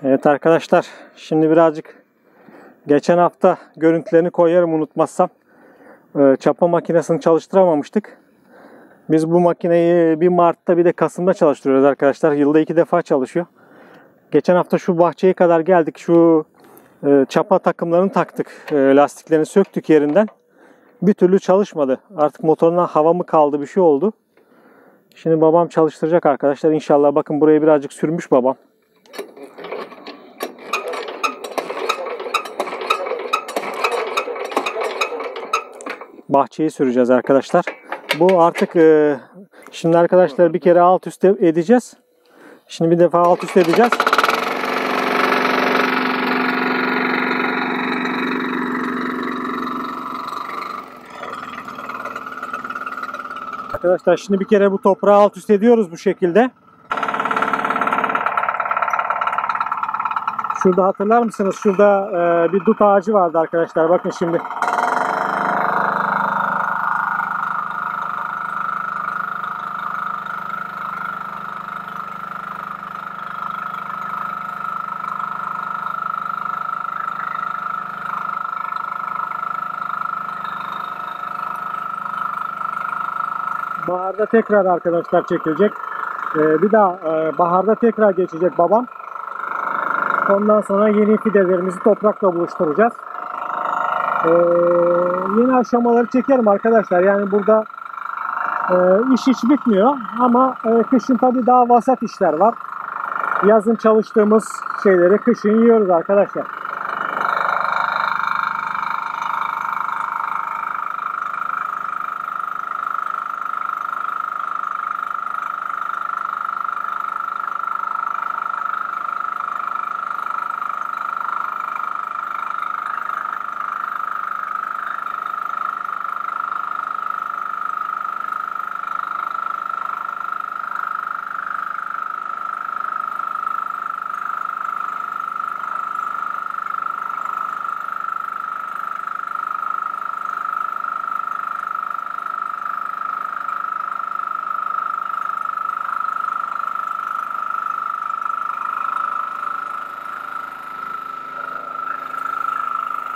Evet arkadaşlar, şimdi birazcık geçen hafta görüntülerini koyarım unutmazsam. Çapa makinesini çalıştıramamıştık. Biz bu makineyi bir Mart'ta bir de Kasım'da çalıştırıyoruz arkadaşlar. Yılda 2 defa çalışıyor. Geçen hafta şu bahçeye kadar geldik. Şu çapa takımlarını taktık. Lastiklerini söktük yerinden. Bir türlü çalışmadı. Artık motoruna hava mı kaldı, bir şey oldu. Şimdi babam çalıştıracak arkadaşlar. İnşallah bakın burayı birazcık sürmüş babam. Bahçeyi süreceğiz arkadaşlar. Bu artık şimdi arkadaşlar bir kere alt üst edeceğiz. Şimdi bir defa alt üst edeceğiz. Arkadaşlar şimdi bir kere bu toprağı alt üst ediyoruz bu şekilde. Şurada hatırlar mısınız? Şurada bir dut ağacı vardı arkadaşlar. Bakın şimdi. Baharda tekrar arkadaşlar çekilecek. Bir daha baharda tekrar geçecek babam. Ondan sonra yeni fidelerimizi toprakla buluşturacağız. Yeni aşamaları çekerim arkadaşlar. Yani burada iş hiç bitmiyor. Ama kışın tabii daha vasat işler var. Yazın çalıştığımız şeyleri kışın yiyoruz arkadaşlar.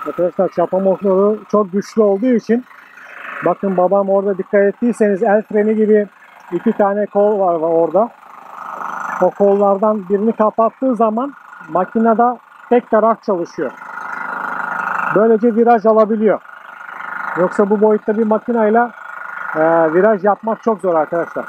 Arkadaşlar çapa motoru çok güçlü olduğu için bakın babam orada dikkat ettiyseniz el freni gibi 2 tane kol var orada. O kollardan birini kapattığı zaman makinede tek taraf çalışıyor. Böylece viraj alabiliyor. Yoksa bu boyutta bir makineyle viraj yapmak çok zor arkadaşlar.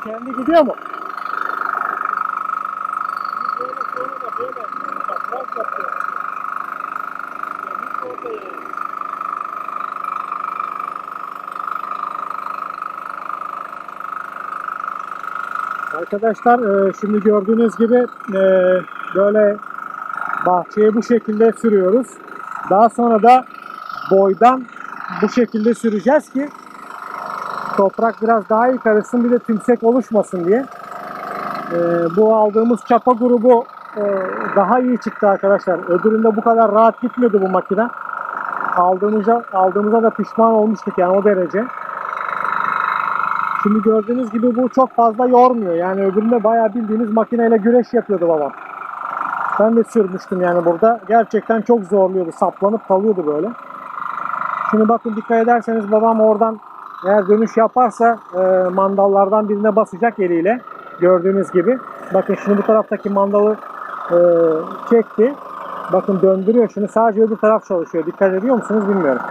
Kendi gidiyor mu? Arkadaşlar şimdi gördüğünüz gibi böyle bahçeye bu şekilde sürüyoruz. Daha sonra da boydan bu şekilde süreceğiz ki toprak biraz daha iyi karışsın, bir de tümsek oluşmasın diye. Bu aldığımız çapa grubu daha iyi çıktı arkadaşlar. Öbüründe bu kadar rahat gitmiyordu bu makine. Aldığımıza da pişman olmuştuk yani, o derece. Şimdi gördüğünüz gibi bu çok fazla yormuyor. Yani öbüründe bayağı bildiğiniz makineyle güreş yapıyordu babam. Ben de sürmüştüm yani burada. Gerçekten çok zorluyordu. Saplanıp kalıyordu böyle. Şimdi bakın, dikkat ederseniz babam oradan eğer dönüş yaparsa mandallardan birine basacak eliyle. Gördüğünüz gibi. Bakın şimdi bu taraftaki mandalı çekti. Bakın döndürüyor. Şimdi sadece öbür taraf çalışıyor. Dikkat ediyor musunuz bilmiyorum.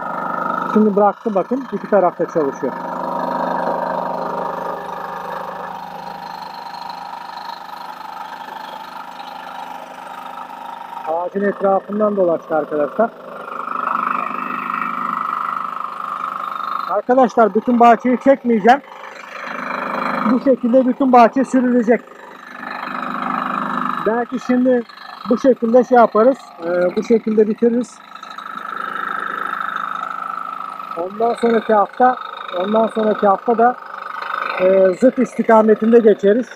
Şimdi bıraktı, bakın. İki tarafta çalışıyor. Ağacın etrafından dolaştı arkadaşlar. Arkadaşlar bütün bahçeyi çekmeyeceğim. Bu şekilde bütün bahçe sürülecek. Belki şimdi bu şekilde şey yaparız. Bu şekilde bitiririz. Ondan sonraki hafta da zıt istikametinde geçeriz.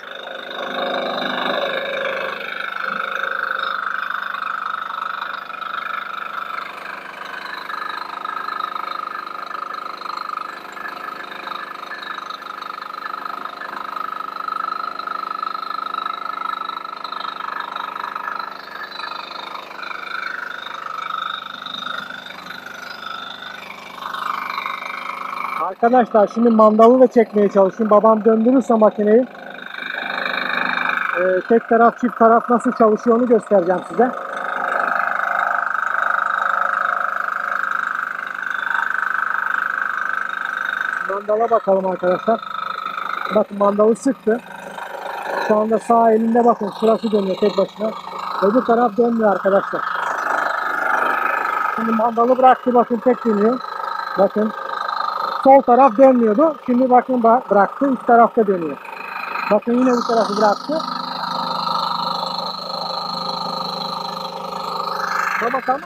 Arkadaşlar şimdi mandalı da çekmeye çalışayım. Babam döndürürse makineyi tek taraf çift taraf nasıl çalışıyor onu göstereceğim size. Mandala bakalım arkadaşlar. Bakın mandalı sıktı. Şu anda sağ elinde bakın şurası dönüyor tek başına. Öbür taraf dönmüyor arkadaşlar. Şimdi mandalı bıraktı, bakın tek dönüyor. Bakın. Sol taraf dönmüyordu. Şimdi bakın bıraktı. İki tarafta dönüyor. Bakın yine bu tarafı bıraktı. Tamam.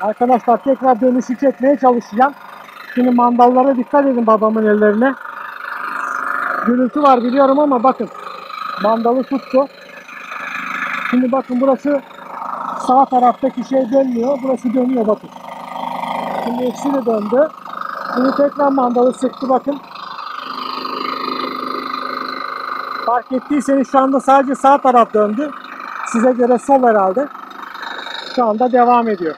Arkadaşlar tekrar dönüşü çekmeye çalışacağım. Şimdi mandallara dikkat edin, babamın ellerine. Gürültü var biliyorum ama bakın. Mandalı tuttu. Şimdi bakın burası sağ taraftaki şey dönmüyor. Burası dönüyor bakın. Şimdi ikisi de döndü. Şimdi tekrar mandalı sıktı bakın. Fark ettiyseniz şu anda sadece sağ taraf döndü. Size göre sol herhalde. Şu anda devam ediyor.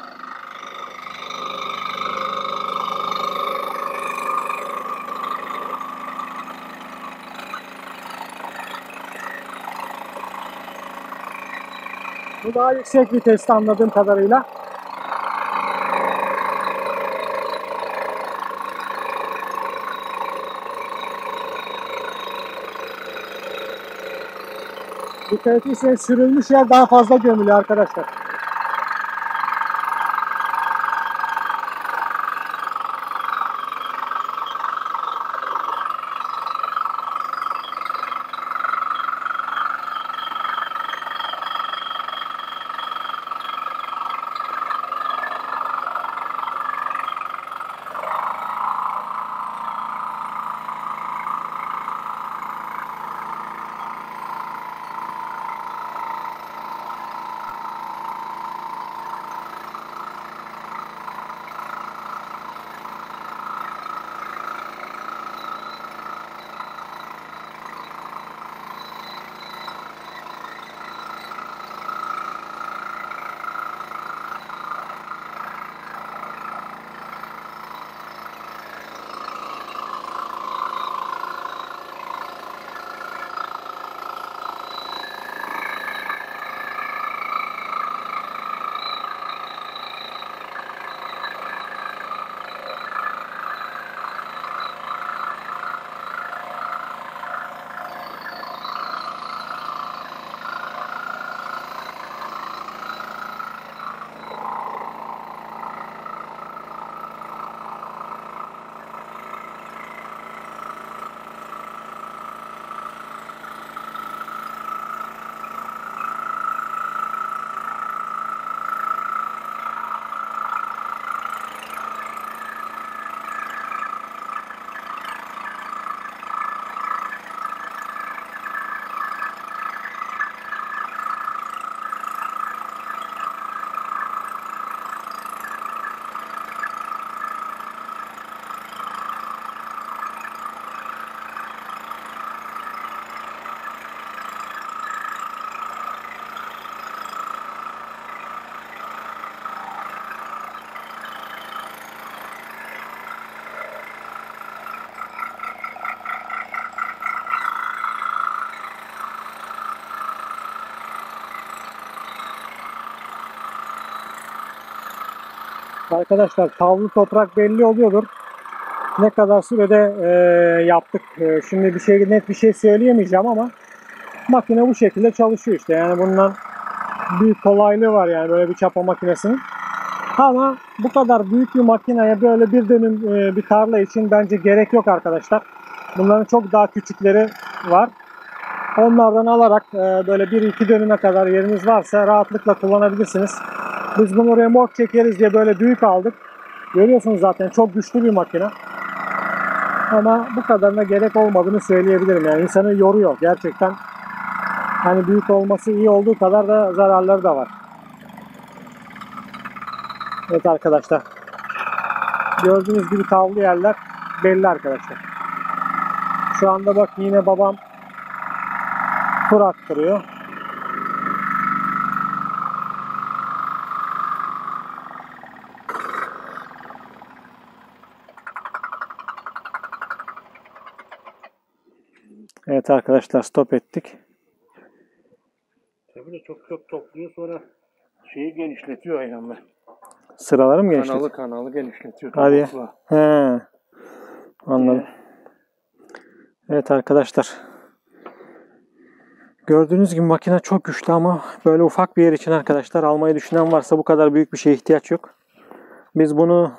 Bu daha yüksek viteste anladığım kadarıyla. Dikkat ettiyseniz sürülmüş yer daha fazla gömülüyor arkadaşlar. Arkadaşlar tavlı toprak belli oluyordur. Ne kadar sürede yaptık. Şimdi net bir şey söyleyemeyeceğim ama makine bu şekilde çalışıyor işte. Yani bundan büyük kolaylığı var yani böyle bir çapa makinesinin. Ama bu kadar büyük bir makineye böyle bir dönüm bir tarla için bence gerek yok arkadaşlar. Bunların çok daha küçükleri var. Onlardan alarak böyle 1-2 dönüme kadar yeriniz varsa rahatlıkla kullanabilirsiniz. Biz bunu remork çekeriz diye böyle büyük aldık. Görüyorsunuz zaten çok güçlü bir makine. Ama bu kadarına gerek olmadığını söyleyebilirim. Yani insanı yoruyor gerçekten. Hani büyük olması iyi olduğu kadar da zararları da var. Evet arkadaşlar. Gördüğünüz gibi tavlı yerler belli arkadaşlar. Şu anda bak yine babam tur attırıyor. Evet arkadaşlar stop ettik. Tabii de çok topluyor sonra şeyi genişletiyor aynen. Sıraları mı genişletiyor? Kanalı genişletiyor. Hadi ya. Topukla. He. Anladım. Evet arkadaşlar. Gördüğünüz gibi makine çok güçlü ama böyle ufak bir yer için arkadaşlar almayı düşünen varsa bu kadar büyük bir şeye ihtiyaç yok. Biz bunu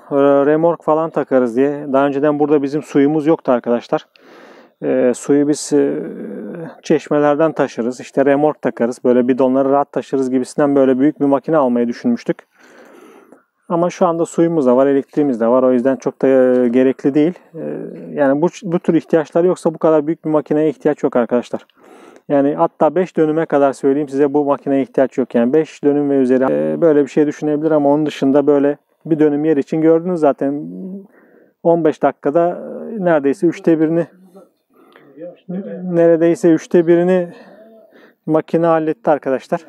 remork falan takarız diye. Daha önceden burada bizim suyumuz yoktu arkadaşlar. Suyu biz çeşmelerden taşırız. İşte remork takarız. Böyle bidonları rahat taşırız gibisinden böyle büyük bir makine almayı düşünmüştük. Ama şu anda suyumuz da var, elektriğimiz de var. O yüzden çok da gerekli değil. Yani bu tür ihtiyaçları yoksa bu kadar büyük bir makineye ihtiyaç yok arkadaşlar. Yani hatta 5 dönüme kadar söyleyeyim size bu makineye ihtiyaç yok. Yani 5 dönüm ve üzeri böyle bir şey düşünebilir ama onun dışında böyle bir dönüm yer için gördünüz zaten 15 dakikada neredeyse 3'te birini makine halletti arkadaşlar.